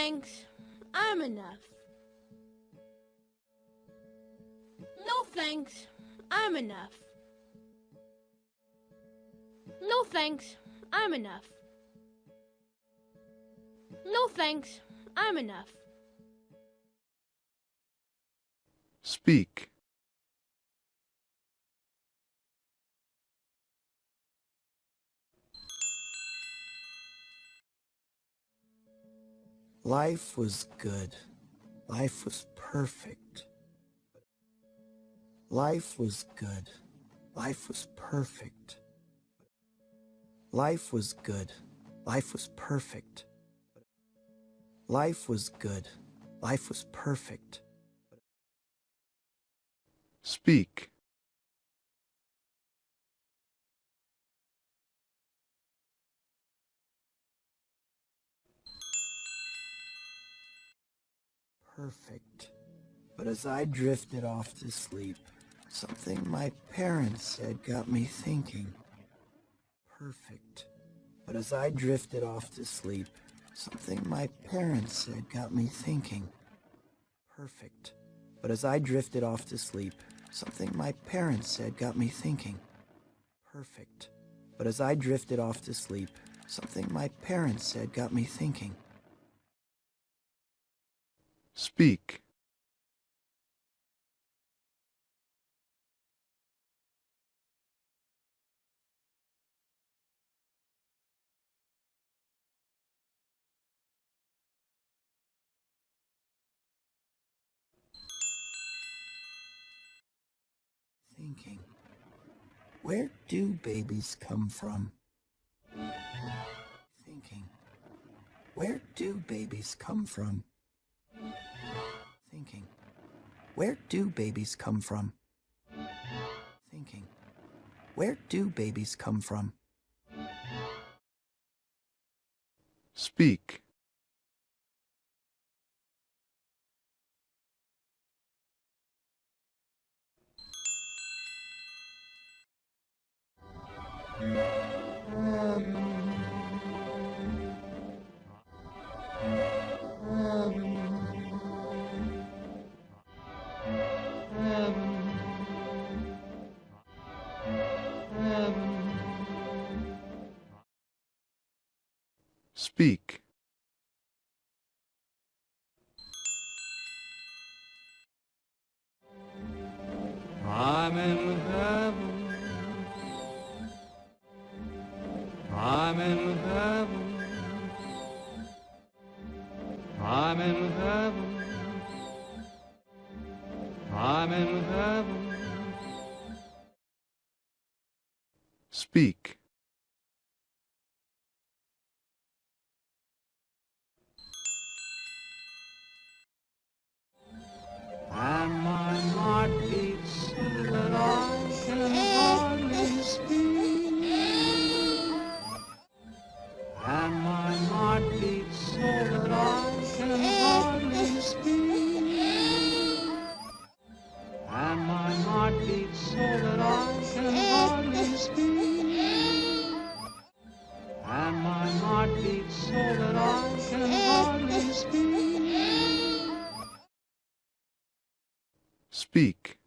thanks, I'm enough. No thanks, I'm enough. No thanks, I'm enough. No thanks, I'm enough. Speak. Life was good. Life was perfect. Life was good. Life was perfect. Life was good. Life was perfect. Life was good. Life was perfect. Speak. Perfect. But as I drifted off to sleep, something my parents said got me thinking. Perfect. But as I drifted off to sleep, something my parents said got me thinking. Perfect. But as I drifted off to sleep, something my parents said got me thinking. Perfect. But as I drifted off to sleep, something my parents said got me thinking. Speak. Thinking. Where do babies come from? Thinking. Where do babies come from? Thinking. Where do babies come from? Thinking. Where do babies come from? Speak. Speak. I'm in heaven. I'm in heaven. I'm in heaven. I'm in heaven. Speak. And my heart beats so that I can hardly speak. And my heart beats so that I can hardly speak. And my heart beats so that I can hardly speak. And my heart beats so that I can hardly speak. Speak.